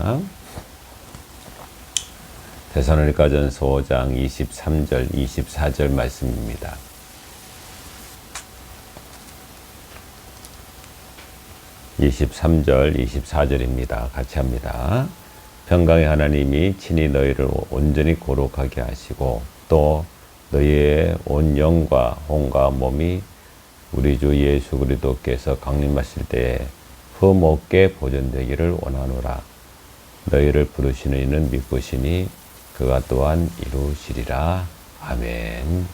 말씀입니다. 데살로니가전서 5장 23절 24절 말씀입니다. (23절) 24절입니다. 같이 합니다. 평강의 하나님이 친히 너희를 온전히 거룩하게 하시고 또 너희의 온 영과 혼과 몸이 우리 주 예수 그리스도께서 강림하실 때에 흠없게 보존되기를 원하노라. 너희를 부르시는 이는 믿으시니 그가 또한 이루시리라. 아멘.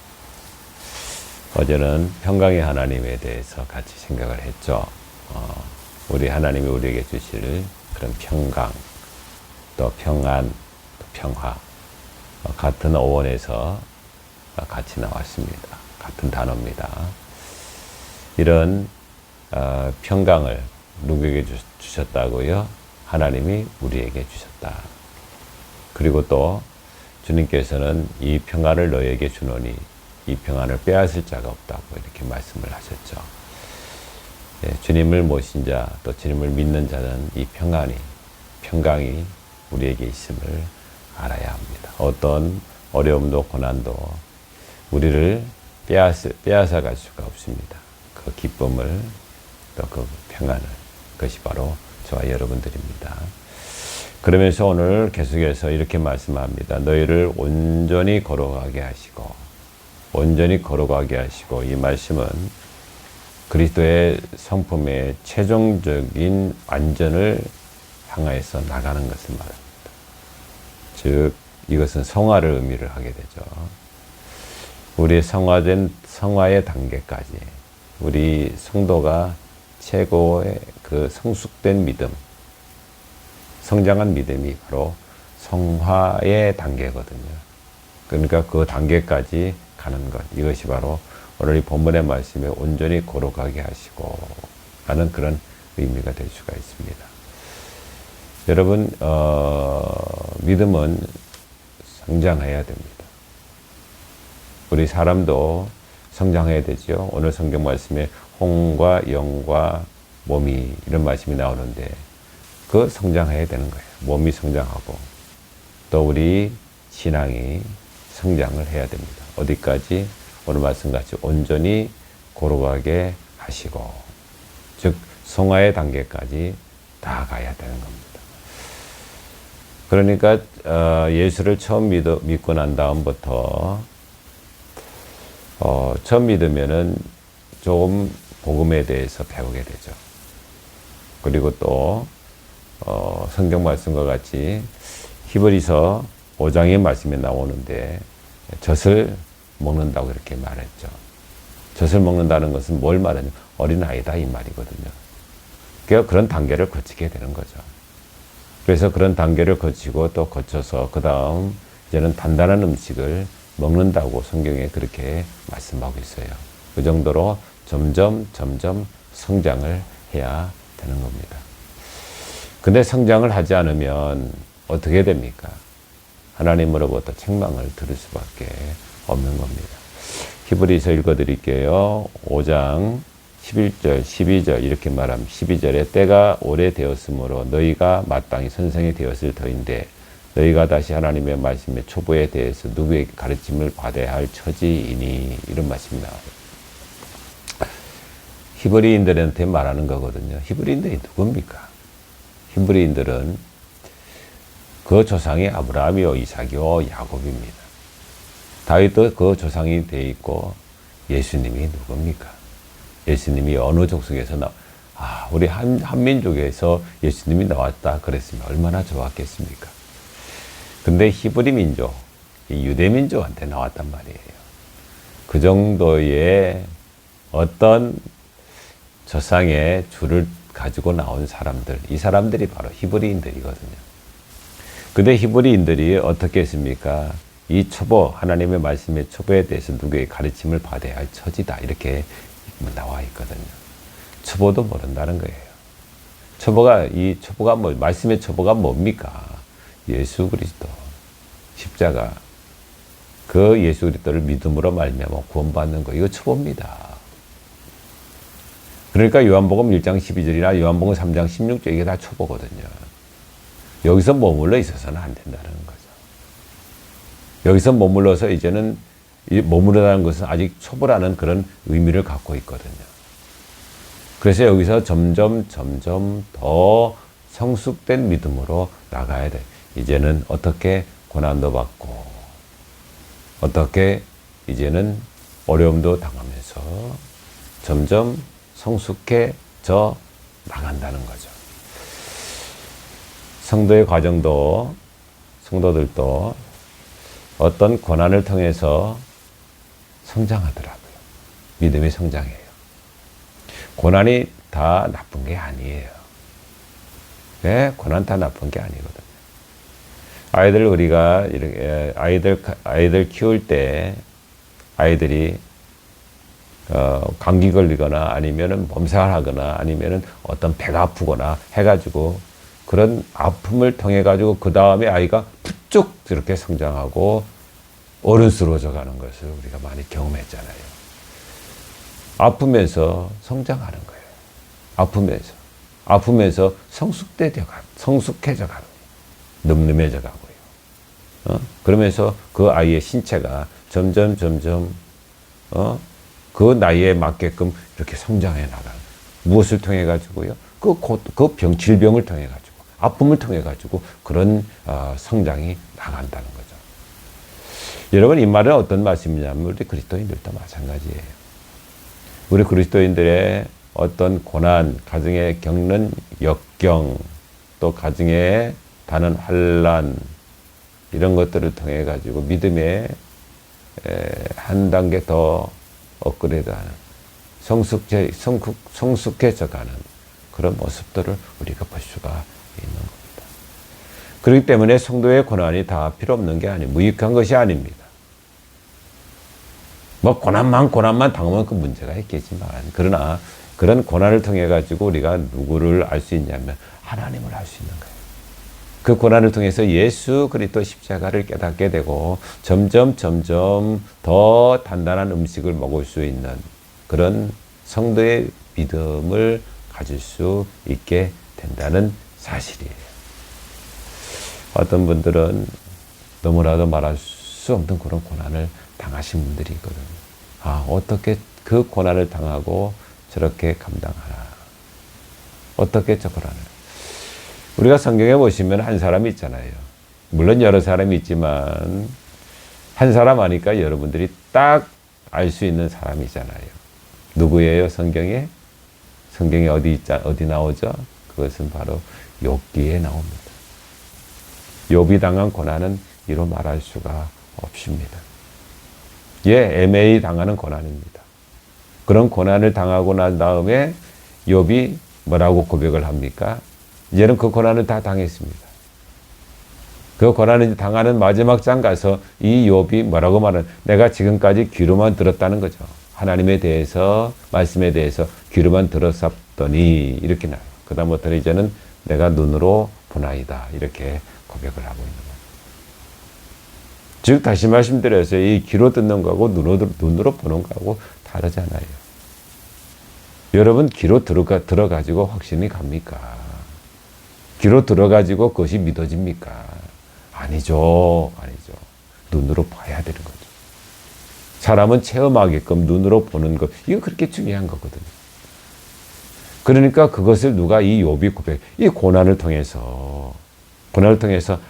어제는 평강의 하나님에 대해서 같이 생각을 했죠. 우리 하나님이 우리에게 주실 그런 평강, 또 평안, 또 평화, 같은 어원에서 같이 나왔습니다. 같은 단어입니다. 이런 평강을 누구에게 주셨다고요? 하나님이 우리에게 주셨다. 그리고 또 주님께서는 이 평안을 너에게 주노니 이 평안을 빼앗을 자가 없다고 이렇게 말씀을 하셨죠. 주님을 모신 자, 또 주님을 믿는 자는 이 평강이 우리에게 있음을 알아야 합니다. 어떤 어려움도 고난도 우리를 빼앗아 갈 수가 없습니다. 그 기쁨을, 또 그 평안을, 그것이 바로 저와 여러분들입니다. 그러면서 오늘 계속해서 이렇게 말씀합니다. 너희를 온전히 거룩하게 하시고, 이 말씀은 그리스도의 성품의 최종적인 완전을 향하여서 나가는 것을 말합니다. 즉, 이것은 성화를 의미를 하게 되죠. 우리의 성화의 단계까지, 우리 성도가 최고의 그 성숙된 믿음, 성장한 믿음이 바로 성화의 단계거든요. 그러니까 그 단계까지 가는 것, 이것이 바로 오늘 이 본문의 말씀에 온전히 거룩하게 하시고 라는 그런 의미가 될 수가 있습니다. 여러분, 믿음은 성장해야 됩니다. 우리 사람도 성장해야 되죠. 오늘 성경 말씀에 혼과 영과 몸이 이런 말씀이 나오는데 그 성장해야 되는 거예요. 몸이 성장하고 또 우리 신앙이 성장을 해야 됩니다. 어디까지? 오늘 말씀같이 온전히 거룩하게 하시고, 즉 성화의 단계까지 다 가야 되는 겁니다. 그러니까 예수를 처음 믿고 난 다음부터 처음 믿으면은 조금 복음에 대해서 배우게 되죠. 그리고 또 성경 말씀과 같이 히브리서 5장의 말씀에 나오는데 젖을 먹는다고 이렇게 말했죠. 젖을 먹는다는 것은 뭘 말하냐? 어린아이다 이 말이거든요. 그러니까 그런 단계를 거치게 되는 거죠. 그래서 그런 단계를 거치고 또 거쳐서 그 다음 이제는 단단한 음식을 먹는다고 성경에 그렇게 말씀하고 있어요. 그 정도로 점점 성장을 해야 되는 겁니다. 근데 성장을 하지 않으면 어떻게 됩니까? 하나님으로부터 책망을 들을 수밖에 없는 겁니다. 히브리서 읽어드릴게요. 5장 11절, 12절 이렇게 말합니다. 12절에 때가 오래되었으므로 너희가 마땅히 선생이 되었을 터인데 너희가 다시 하나님의 말씀의 초보에 대해서 누구에게 가르침을 받아야 할 처지이니 이런 말씀이 나와요. 히브리인들한테 말하는 거거든요. 히브리인들이 누굽니까? 히브리인들은 그 조상이 아브라함이요 이삭이요 야곱입니다. 다윗도 그 조상이 돼 있고 예수님이 누굽니까? 예수님이 어느 족속에서 우리 한민족에서 예수님이 나왔다 그랬으면 얼마나 좋았겠습니까? 근데 히브리 민족, 유대 민족한테 나왔단 말이에요. 그 정도의 어떤 조상의 줄을 가지고 나온 사람들, 이 사람들이 바로 히브리인들이거든요. 근데 히브리인들이 어떻게 했습니까? 이 초보, 하나님의 말씀의 초보에 대해서 누구에게 가르침을 받아야 할 처지다. 이렇게 나와 있거든요. 초보도 모른다는 거예요. 말씀의 초보가 뭡니까? 예수 그리스도, 십자가, 그 예수 그리스도를 믿음으로 말미암아 구원받는 거, 이거 초보입니다. 그러니까 요한복음 1장 12절이나 요한복음 3장 16절 이게 다 초보거든요. 여기서 머물러 있어서는 안 된다는 거죠. 여기서 머물러서 이제는 머무르다는 것은 아직 초보라는 그런 의미를 갖고 있거든요. 그래서 여기서 점점 더 성숙된 믿음으로 나가야 돼. 이제는 어떻게 고난도 받고, 어떻게 이제는 어려움도 당하면서 점점 성숙해져 나간다는 거죠. 성도의 과정도, 성도들도 어떤 고난을 통해서 성장하더라고요. 믿음이 성장해요. 고난이 다 나쁜 게 아니에요. 네, 고난 다 나쁜 게 아니거든요. 우리가 이렇게 아이들 키울 때 아이들이 감기 걸리거나 아니면은 몸살을 하거나 아니면은 어떤 배가 아프거나 해가지고 그런 아픔을 통해 가지고 그 다음에 아이가 푹쭉 이렇게 성장하고 어른스러워져 가는 것을 우리가 많이 경험했잖아요. 아프면서 성장하는 거예요. 아프면서 성숙해져 가고, 늠름해져 가고요. 그러면서 그 아이의 신체가 점점 그 나이에 맞게끔 이렇게 성장해 나가는. 무엇을 통해 가지고요? 질병을 통해 가지고, 아픔을 통해 가지고 그런 성장이 나간다는 거죠. 여러분, 이 말은 어떤 말씀이냐면 우리 그리스도인들도 마찬가지예요. 우리 그리스도인들의 어떤 고난, 가정에 겪는 역경, 또 가정에 다는 환난, 이런 것들을 통해 가지고 믿음에 한 단계 더 업그레이드하는, 성숙해져 가는 그런 모습들을 우리가 볼 수가 있는 겁니다. 그렇기 때문에 성도의 고난이 다 필요 없는 게 아니에요. 무익한 것이 아닙니다. 뭐 고난만 당하면 그 문제가 있겠지만, 그러나 그런 고난을 통해 가지고 우리가 누구를 알 수 있냐면 하나님을 알 수 있는 거예요. 그 고난을 통해서 예수 그리스도 십자가를 깨닫게 되고 점점 더 단단한 음식을 먹을 수 있는 그런 성도의 믿음을 가질 수 있게 된다는 사실이에요. 어떤 분들은 너무나도 말할 수 없는 그런 고난을 당하신 분들이 있거든요. 어떻게 그 고난을 당하고 저렇게 감당하나. 어떻게 저 고난을. 우리가 성경에 보시면 한 사람이 있잖아요. 물론 여러 사람이 있지만 한 사람 하니까 여러분들이 딱 알 수 있는 사람이잖아요. 누구예요? 성경에 어디 나오죠? 그것은 바로 욥기에 나옵니다. 욥이 당한 고난은 이로 말할 수가 없습니다. 애매히 당하는 고난입니다. 그런 고난을 당하고 난 다음에 욥이 뭐라고 고백을 합니까? 이제는 그 고난을 다 당했습니다. 그 고난을 당하는 마지막 장 가서 이 욥이 뭐라고 말하는, 내가 지금까지 귀로만 들었다는 거죠. 하나님에 대해서, 말씀에 대해서 귀로만 들었었더니 이렇게 나와요. 그 다음부터는 이제는 내가 눈으로 보나이다, 이렇게 고백을 하고 있는 거예요. 즉 다시 말씀드려서 이 귀로 듣는 거하고 눈으로 보는 거하고 다르잖아요. 여러분, 귀로 들어가지고 확신이 갑니까? 귀로 들어가지고 그것이 믿어집니까? 아니죠. 눈으로 봐야 되는 거죠. 사람은 체험하게끔 눈으로 보는 것, 이거 그렇게 중요한 거거든요. 그러니까 그것을 누가 이 욥이 고백, 이 고난을 통해서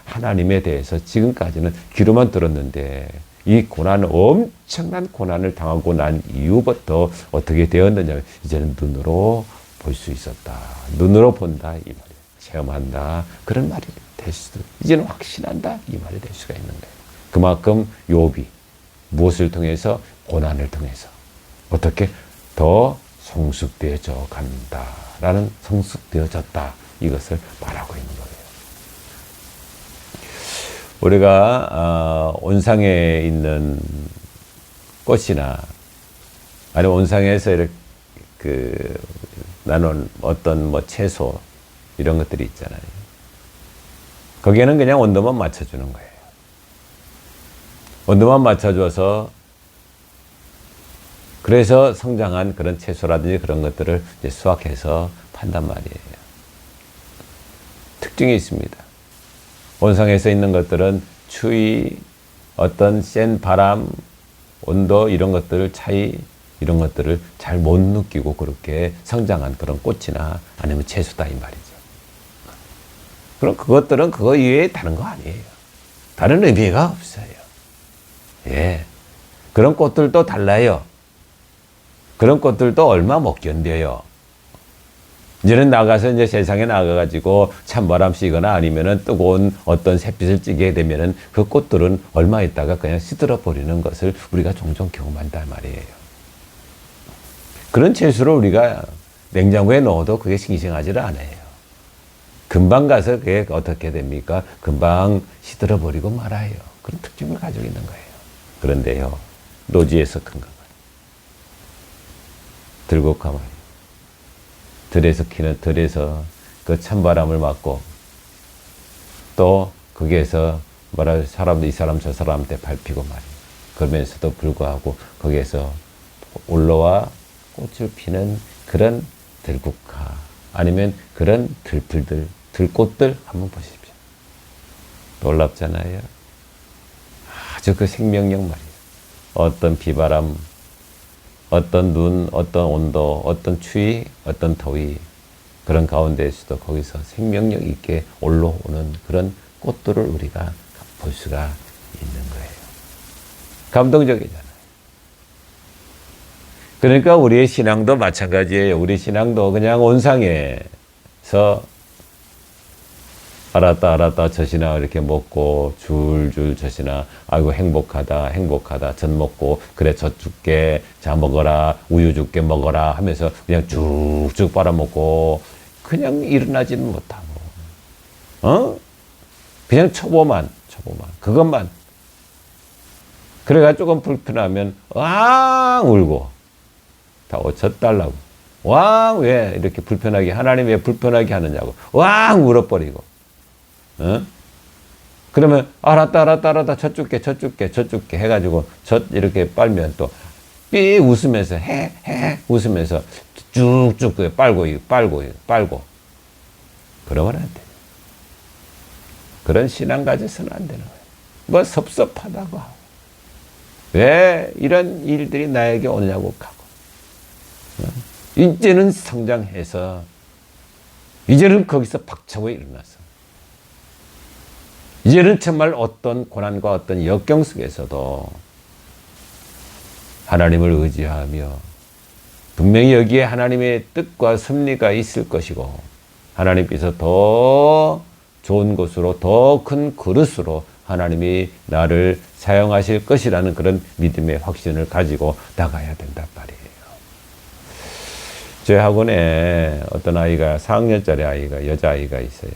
하나님에 대해서 지금까지는 귀로만 들었는데 이 엄청난 고난을 당하고 난 이후부터 어떻게 되었느냐, 이제는 눈으로 볼 수 있었다. 눈으로 본다, 이 말이에요. 체험한다, 그런 말이 될 수도, 이제는 확신한다, 이 말이 될 수가 있는 거예요. 그만큼 욥이 무엇을 통해서? 고난을 통해서 어떻게 더 성숙되어져 간다라는, 성숙되어졌다, 이것을 말하고 있는 거예요. 우리가 온상에 있는 꽃이나 아니면 온상에서 이렇게 나눈 어떤 채소 이런 것들이 있잖아요. 거기에는 그냥 온도만 맞춰주는 거예요. 온도만 맞춰줘서 그래서 성장한 그런 채소라든지 그런 것들을 이제 수확해서 판단 말이에요. 특징이 있습니다. 온상에서 있는 것들은 추위, 어떤 센 바람, 온도 이런 것들을 차이 이런 것들을 잘 못 느끼고 그렇게 성장한 그런 꽃이나 아니면 채소다 이 말이죠. 그럼 그것들은 그거 이외에 다른 거 아니에요. 다른 의미가 없어요. 예. 그런 꽃들도 달라요. 그런 꽃들도 얼마 못 견뎌요. 이제는 나가서 이제 세상에 나가가지고 찬바람 쐬거나 아니면은 뜨거운 어떤 햇빛을 찌게 되면은 그 꽃들은 얼마 있다가 그냥 시들어 버리는 것을 우리가 종종 경험한단 말이에요. 그런 채소를 우리가 냉장고에 넣어도 그게 싱싱하지를 않아요. 금방 가서 그게 어떻게 됩니까? 금방 시들어 버리고 말아요. 그런 특징을 가지고 있는 거예요. 그런데요, 노지에서 큰 거. 들국화말이 들에서 키는 들에서 그 찬바람을 맞고 또 거기에서 뭐라 사람도 이 사람 저 사람한테 밟히고 말이에요. 그러면서도 불구하고 거기에서 올라와 꽃을 피는 그런 들국화 아니면 그런 들풀들 들꽃들 한번 보십시오. 놀랍잖아요. 아주 그 생명력 말이에요. 어떤 비바람, 어떤 눈, 어떤 온도, 어떤 추위, 어떤 더위 그런 가운데에서도 거기서 생명력 있게 올라오는 그런 꽃들을 우리가 볼 수가 있는 거예요. 감동적이잖아요. 그러니까 우리의 신앙도 마찬가지예요. 우리 신앙도 그냥 온상에서 알았다 젖이나 이렇게 먹고 줄줄 젖이나 아이고 행복하다 젖 먹고 그래 젖 줄게 자 먹어라 우유 줄게 먹어라 하면서 그냥 쭉쭉 빨아먹고 그냥 일어나지는 못하고 그냥 초보만 그것만 그래가 조금 불편하면 왕 울고 다 젖 달라고 왕 왜 이렇게 불편하게 하나님 왜 불편하게 하느냐고 왕 울어버리고 그러면 알았다 젖 줄게 해가지고 젖 이렇게 빨면 또 삐 웃으면서 웃으면서 쭉쭉 빨고 그러면 안 돼. 그런 신앙 가져서는 안 되는 거예요. 뭐 섭섭하다고 하고 왜 이런 일들이 나에게 오느냐고 하고 이제는 성장해서 이제는 거기서 박차고 일어나서 이제는 정말 어떤 고난과 어떤 역경 속에서도 하나님을 의지하며 분명히 여기에 하나님의 뜻과 섭리가 있을 것이고 하나님께서 더 좋은 것으로 더 큰 그릇으로 하나님이 나를 사용하실 것이라는 그런 믿음의 확신을 가지고 나가야 된단 말이에요. 제 학원에 어떤 아이가 4학년짜리 아이가 여자아이가 있어요.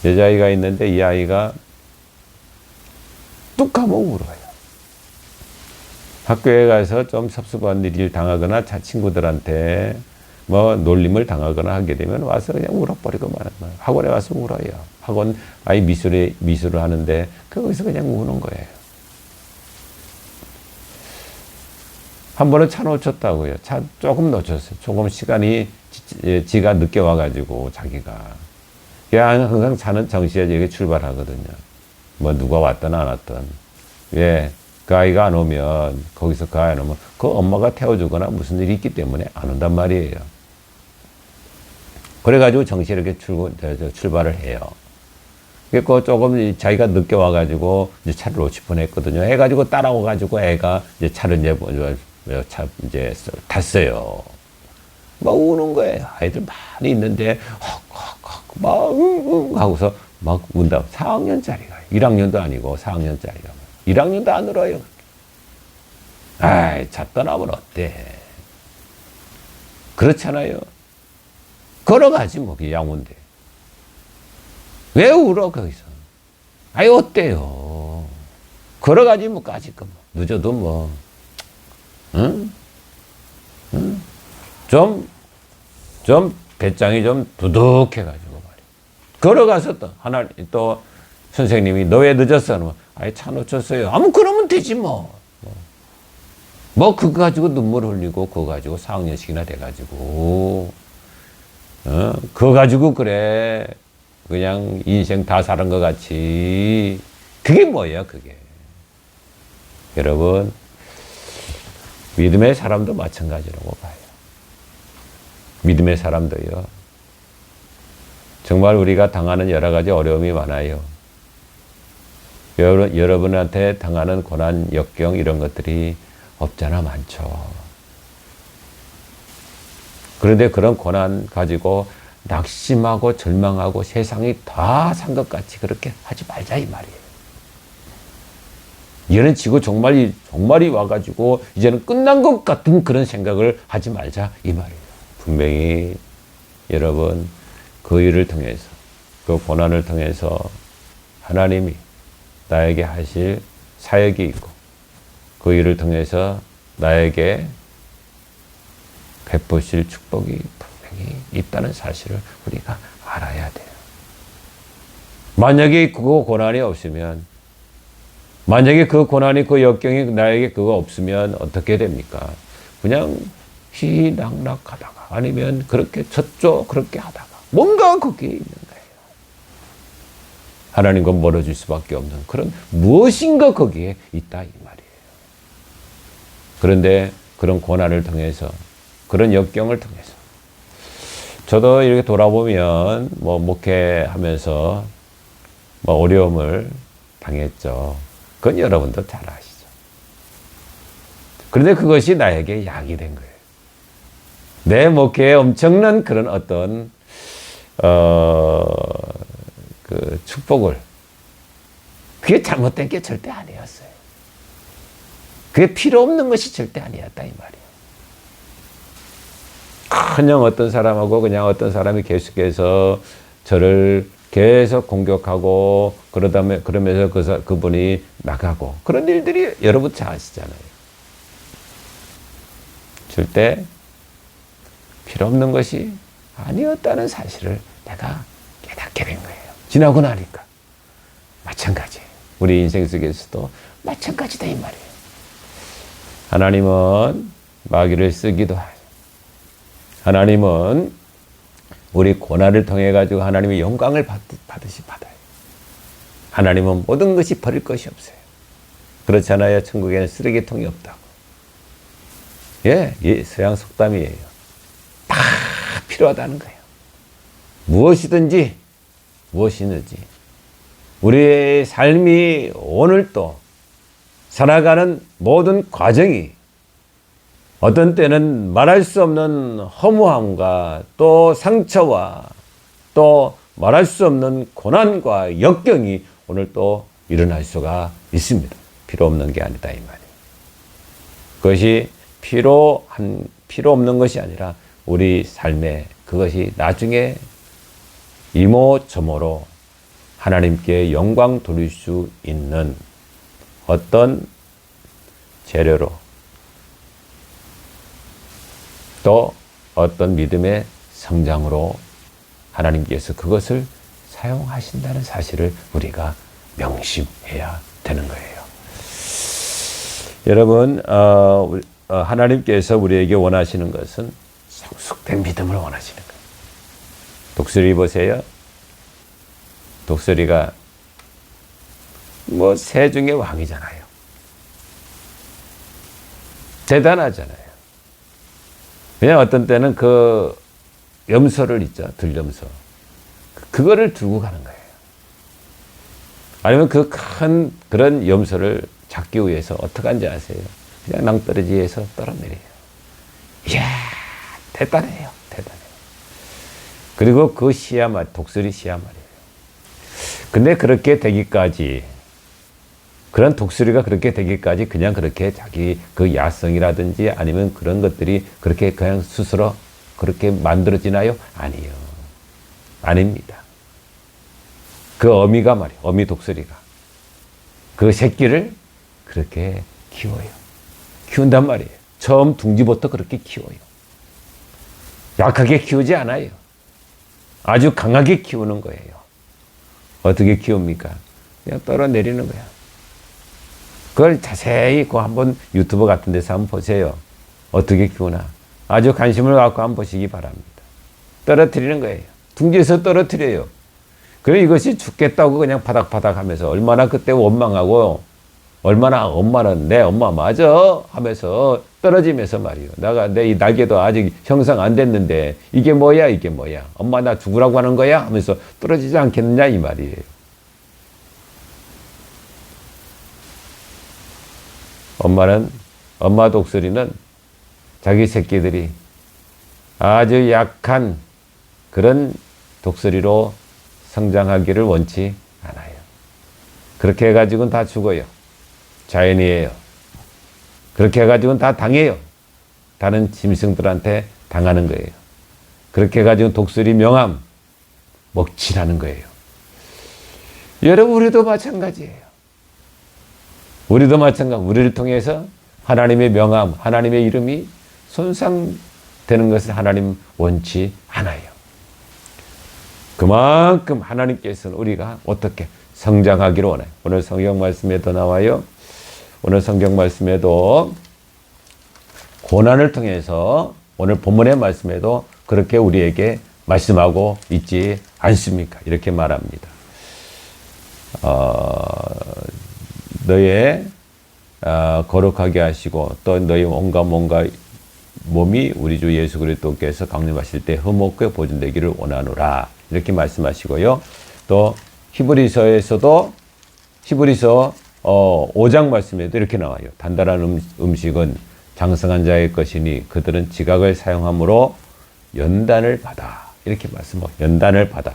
여자아이가 있는데 이 아이가 뚝 하면 울어요. 학교에 가서 좀 섭섭한 일을 당하거나 친구들한테 뭐 놀림을 당하거나 하게 되면 와서 그냥 울어버리고 마는 거예요. 학원에 와서 울어요. 학원 아이 미술을 하는데 거기서 그냥 우는 거예요. 한 번은 차 놓쳤다고요. 차 조금 놓쳤어요. 조금 시간이 지가 늦게 와가지고 자기가 항상 차는 정시에 여기 출발하거든요. 뭐 누가 왔든 안 왔든. 예. 그 아이가 안 오면 거기서 그 아이 안 오면 그 엄마가 태워주거나 무슨 일이 있기 때문에 안 온단 말이에요. 그래가지고 정시에 이렇게 출발을 해요. 그 조금 자기가 늦게 와가지고 이제 차를 놓칠 뻔했거든요. 해가지고 따라와가지고 애가 이제 차를 이제 탔어요. 막 우는 거예요. 아이들 많이 있는데 헉헉헉 막 하고서 막 운다. 4학년짜리가 1학년도 아니고 4학년짜리가 1학년도 안 울어요. 아이 차 떠나면 어때? 그렇잖아요. 걸어가지 뭐 양호인데 왜 울어 거기서? 아이 어때요? 걸어가지 뭐 까짓 거 뭐. 늦어도 뭐 응? 좀 배짱이 좀 두둑해가지고 말이야. 걸어가서 또 선생님이 너 왜 늦었어? 그러면 아예 차 놓쳤어요. 아무 그러면 되지 뭐. 그거 가지고 눈물 흘리고 그거 가지고 4학년씩이나 돼가지고 그거 가지고 그래 그냥 인생 다 사는 것 같이. 그게 뭐예요, 그게. 여러분, 믿음의 사람도 마찬가지라고 봐요. 믿음의 사람도요. 정말 우리가 당하는 여러 가지 어려움이 많아요. 여러분한테 당하는 고난, 역경 이런 것들이 없잖아 많죠. 그런데 그런 고난 가지고 낙심하고 절망하고 세상이 다 산 것 같이 그렇게 하지 말자 이 말이에요. 얘는 지고 종말이 와가지고 이제는 끝난 것 같은 그런 생각을 하지 말자 이 말이에요. 분명히 여러분 그 일을 통해서 그 고난을 통해서 하나님이 나에게 하실 사역이 있고 그 일을 통해서 나에게 베푸실 축복이 분명히 있다는 사실을 우리가 알아야 돼요. 만약에 그 고난이 없으면, 만약에 그 고난이 그 역경이 나에게 그거 없으면 어떻게 됩니까? 그냥 희낙낙하다가 아니면 그렇게 저쪽 그렇게 하다가 뭔가 거기에 있는 거예요. 하나님과 멀어질 수밖에 없는 그런 무엇인가 거기에 있다 이 말이에요. 그런데 그런 고난을 통해서 그런 역경을 통해서 저도 이렇게 돌아보면 목회하면서 어려움을 당했죠. 그건 여러분도 잘 아시죠. 그런데 그것이 나에게 약이 된 거예요. 내 목회에 엄청난 그런 어떤 그 축복을, 그게 잘못된 게 절대 아니었어요. 그게 필요 없는 것이 절대 아니었다 이 말이에요. 그냥 어떤 사람하고 그냥 어떤 사람이 계속해서 저를 계속 공격하고 그러면서 그분이 나가고 그런 일들이 여러분 잘 아시잖아요. 절대 필요 없는 것이 아니었다는 사실을 내가 깨닫게 된 거예요. 지나고 나니까 마찬가지. 우리 인생 속에서도 마찬가지다 이 말이에요. 하나님은 마귀를 쓰기도 하죠. 하나님은 우리 고난을 통해 가지고 하나님의 영광을 받으시 받아요. 하나님은 모든 것이 버릴 것이 없어요. 그렇잖아요. 천국에는 쓰레기통이 없다고. 예, 서양 속담이에요. 다 필요하다는 거예요. 무엇이든지 우리의 삶이 오늘 또 살아가는 모든 과정이 어떤 때는 말할 수 없는 허무함과 또 상처와 또 말할 수 없는 고난과 역경이 오늘 또 일어날 수가 있습니다. 필요 없는 게 아니다 이 말이에요. 그것이 필요 없는 것이 아니라 우리 삶에 그것이 나중에 이모저모로 하나님께 영광 돌릴 수 있는 어떤 재료로 또 어떤 믿음의 성장으로 하나님께서 그것을 사용하신다는 사실을 우리가 명심해야 되는 거예요. 여러분, 하나님께서 우리에게 원하시는 것은 성숙된 믿음을 원하시는 거예요. 독수리 보세요. 독수리가 새 중에 왕이잖아요. 대단하잖아요. 그냥 어떤 때는 그 염소를 있죠. 들염소. 그거를 들고 가는 거예요. 아니면 그 큰 그런 염소를 잡기 위해서 어떻게 하는지 아세요? 그냥 낭떠러지에서 떨어내려요. 이야, 대단해요. 대단해요. 그리고 그 독수리 씨야 말이에요. 근데 그렇게 되기까지, 그런 독수리가 그렇게 되기까지 그냥 그렇게 자기 그 야성이라든지 아니면 그런 것들이 그렇게 그냥 스스로 그렇게 만들어지나요? 아니요. 아닙니다. 그 어미가 말이에요. 어미 독수리가. 그 새끼를 그렇게 키워요. 키운단 말이에요. 처음 둥지부터 그렇게 키워요. 약하게 키우지 않아요. 아주 강하게 키우는 거예요. 어떻게 키웁니까? 그냥 떨어내리는 거야. 그걸 자세히 한번 유튜브 같은 데서 한번 보세요. 어떻게 키우나. 아주 관심을 갖고 한번 보시기 바랍니다. 떨어뜨리는 거예요. 둥지에서 떨어뜨려요. 그래 이것이 죽겠다고 그냥 바닥바닥 하면서 얼마나 그때 원망하고 얼마나 엄마는 내 엄마 맞아 하면서 떨어지면서 말이요. 내 이 날개도 아직 형성 안 됐는데 이게 뭐야 이게 뭐야. 엄마 나 죽으라고 하는 거야 하면서 떨어지지 않겠느냐 이 말이에요. 엄마 독수리는 자기 새끼들이 아주 약한 그런 독수리로 성장하기를 원치 않아요. 그렇게 해가지고는 다 죽어요. 자연이에요. 그렇게 해가지고는 다 당해요. 다른 짐승들한테 당하는 거예요. 그렇게 해가지고 독수리 명함 먹칠하는 거예요. 여러분 우리도 마찬가지예요. 우리도 마찬가지. 우리를 통해서 하나님의 명함, 하나님의 이름이 손상되는 것을 하나님 원치 않아요. 그만큼 하나님께서는 우리가 어떻게 성장하기를 원해요. 오늘 성경 말씀에도 나와요. 오늘 성경 말씀에도 고난을 통해서 오늘 본문의 말씀에도 그렇게 우리에게 말씀하고 있지 않습니까? 이렇게 말합니다. 너의 거룩하게 하시고 또 너희 온갖 몸이 우리 주 예수 그리스도께서 강림하실 때 흠없게 보존되기를 원하노라. 이렇게 말씀하시고요. 또 히브리서 5장 말씀에도 이렇게 나와요. 단단한 음식은 장성한 자의 것이니 그들은 지각을 사용함으로 연단을 받아. 이렇게 말씀하고 연단을 받아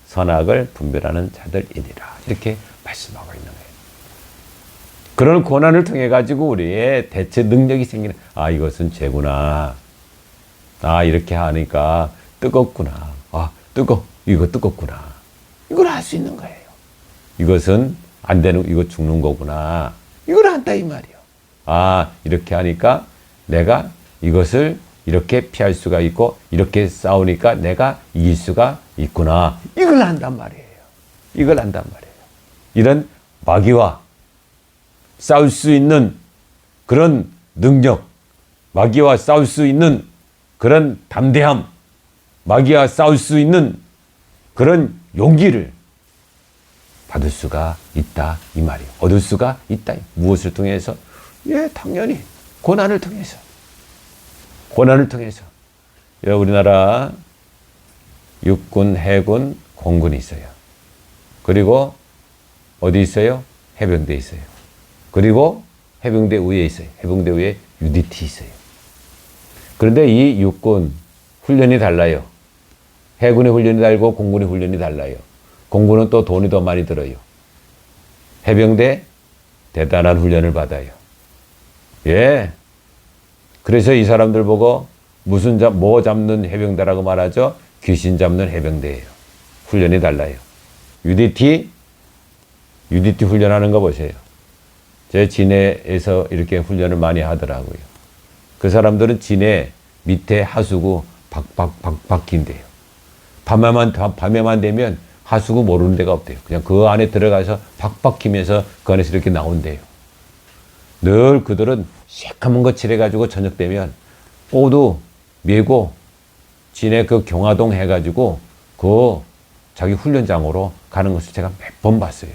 선악을 분별하는 자들이니라. 이렇게 말씀하고 있는 거예요. 그런 고난을 통해 가지고 우리의 대처 능력이 생기는, 아 이것은 죄구나. 아 이렇게 하니까 뜨겁구나. 아 이거 뜨겁구나. 이걸 알 수 있는 거예요. 이것은 안 되는, 이거 죽는 거구나. 이걸 안다 이 말이요. 아 이렇게 하니까 내가 이것을 이렇게 피할 수가 있고 이렇게 싸우니까 내가 이길 수가 있구나. 이걸 안단 말이에요. 이걸 안단 말이에요. 이런 마귀와 싸울 수 있는 그런 능력, 마귀와 싸울 수 있는 그런 담대함, 마귀와 싸울 수 있는 그런 용기를 받을 수가 있다 이 말이에요. 얻을 수가 있다. 무엇을 통해서? 예, 당연히 고난을 통해서. 고난을 통해서. 우리나라 육군, 해군, 공군이 있어요. 그리고 어디 있어요? 해병대 있어요. 그리고 해병대 위에 있어요. 해병대 위에 UDT 있어요. 그런데 이 육군 훈련이 달라요. 해군의 훈련이 달고 공군의 훈련이 달라요. 공군은 또 돈이 더 많이 들어요. 해병대 대단한 훈련을 받아요. 예. 그래서 이 사람들 보고 뭐 잡는 해병대라고 말하죠? 귀신 잡는 해병대예요. 훈련이 달라요. UDT 훈련하는 거 보세요. 제 진해에서 이렇게 훈련을 많이 하더라고요. 그 사람들은 진해 밑에 하수구 박힌대요. 밤에만 되면 하수구 모르는 데가 없대요. 그냥 그 안에 들어가서 박히면서 그 안에서 이렇게 나온대요. 늘 그들은 새까만 거 칠해가지고 저녁 되면 모두 메고 진해 그 경화동 해가지고 그 자기 훈련장으로 가는 것을 제가 몇 번 봤어요.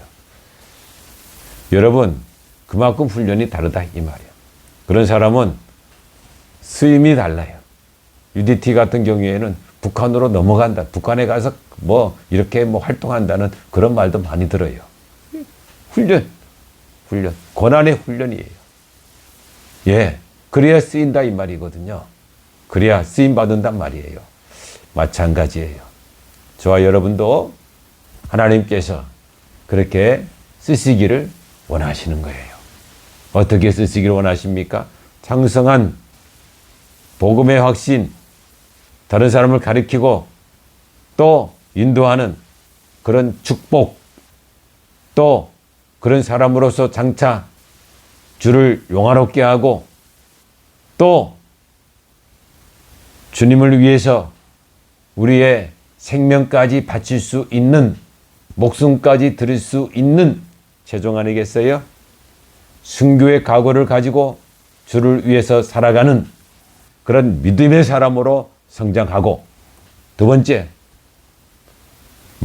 여러분, 그만큼 훈련이 다르다 이 말이에요. 그런 사람은 수임이 달라요. UDT 같은 경우에는 북한으로 넘어간다. 북한에 가서 이렇게 활동한다는 그런 말도 많이 들어요. 훈련. 고난의 훈련이에요. 예. 그래야 쓰인다 이 말이거든요. 그래야 쓰임 받는단 말이에요. 마찬가지예요. 저와 여러분도 하나님께서 그렇게 쓰시기를 원하시는 거예요. 어떻게 쓰시기를 원하십니까? 장성한 복음의 확신, 다른 사람을 가리키고 또 인도하는 그런 축복, 또 그런 사람으로서 장차 주를 영화롭게 하고 또 주님을 위해서 우리의 생명까지 바칠 수 있는, 목숨까지 드릴 수 있는 최종 아니겠어요? 순교의 각오를 가지고 주를 위해서 살아가는 그런 믿음의 사람으로 성장하고, 두 번째,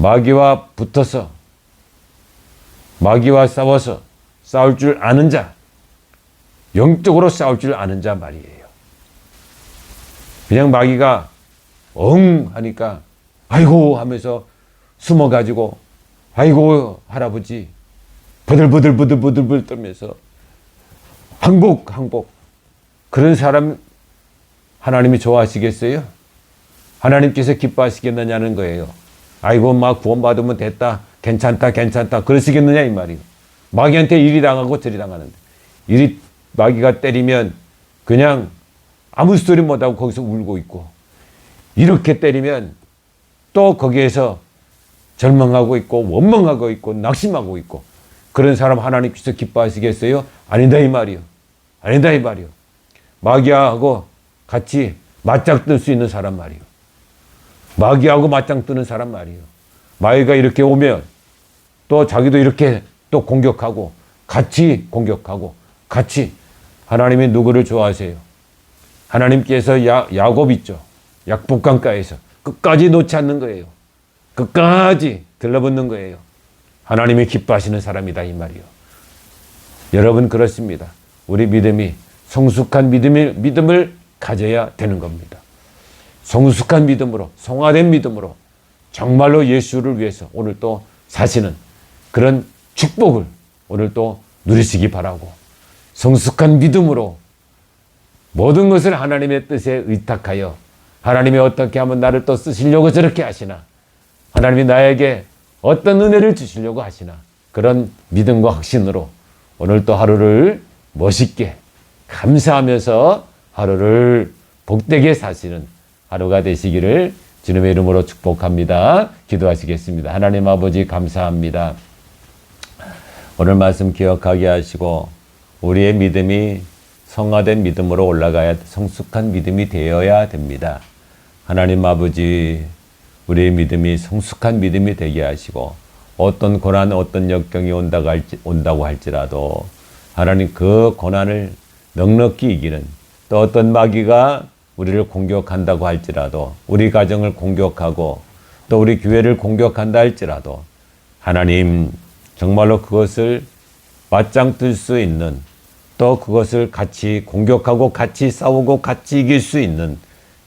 마귀와 붙어서 마귀와 싸워서 싸울 줄 아는 자, 영적으로 싸울 줄 아는 자 말이에요. 그냥 마귀가 엉 하니까 아이고 하면서 숨어가지고 아이고 할아버지 부들부들 떨면서 항복 그런 사람 하나님이 좋아하시겠어요? 하나님께서 기뻐하시겠느냐는 거예요. 아이고 막 구원받으면 됐다 괜찮다 그러시겠느냐 이 말이에요. 마귀한테 이리 당하고 저리 당하는데 이리 마귀가 때리면 그냥 아무 소리 못하고 거기서 울고 있고 이렇게 때리면 또 거기에서 절망하고 있고 원망하고 있고 낙심하고 있고 그런 사람 하나님께서 기뻐하시겠어요? 아니다 이 말이요. 마귀하고 같이 맞짱 뜰 수 있는 사람 말이요. 마귀하고 맞짱 뜨는 사람 말이요. 마귀가 이렇게 오면 또 자기도 이렇게 또 공격하고 같이 공격하고 같이. 하나님이 누구를 좋아하세요? 하나님께서 야곱 있죠. 약복강가에서 끝까지 놓지 않는 거예요. 끝까지 들러붙는 거예요. 하나님이 기뻐하시는 사람이다 이 말이요. 여러분 그렇습니다. 우리 믿음이 성숙한 믿음을 가져야 되는 겁니다. 성숙한 믿음으로 성화된 믿음으로 정말로 예수를 위해서 오늘 또 사시는 그런 축복을 오늘 또 누리시기 바라고 성숙한 믿음으로 모든 것을 하나님의 뜻에 의탁하여 하나님이 어떻게 하면 나를 또 쓰시려고 저렇게 하시나 하나님이 나에게 어떤 은혜를 주시려고 하시나 그런 믿음과 확신으로 오늘 또 하루를 멋있게 감사하면서 하루를 복되게 사시는 하루가 되시기를 주님의 이름으로 축복합니다. 기도하시겠습니다. 하나님 아버지 감사합니다. 오늘 말씀 기억하게 하시고 우리의 믿음이 성화된 믿음으로 올라가야 성숙한 믿음이 되어야 됩니다. 하나님 아버지 우리의 믿음이 성숙한 믿음이 되게 하시고 어떤 고난 어떤 역경이 온다고 할지라도 하나님 그 고난을 넉넉히 이기는 또 어떤 마귀가 우리를 공격한다고 할지라도 우리 가정을 공격하고 또 우리 교회를 공격한다 할지라도 하나님 정말로 그것을 맞짱 뜰 수 있는 또 그것을 같이 공격하고 같이 싸우고 같이 이길 수 있는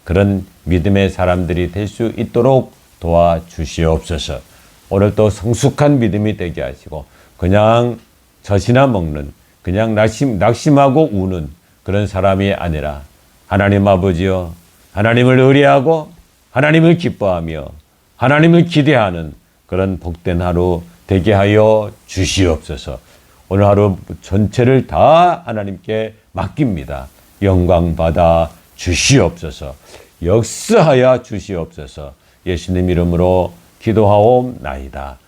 그런 믿음의 사람들이 될 수 있도록 도와주시옵소서. 오늘 또 성숙한 믿음이 되게 하시고 그냥 젖이나 먹는 그냥 낙심하고 우는 그런 사람이 아니라 하나님 아버지여 하나님을 의뢰하고 하나님을 기뻐하며 하나님을 기대하는 그런 복된 하루 되게 하여 주시옵소서. 오늘 하루 전체를 다 하나님께 맡깁니다. 영광 받아 주시옵소서. 역사하여 주시옵소서. 예수님 이름으로 기도하옵나이다.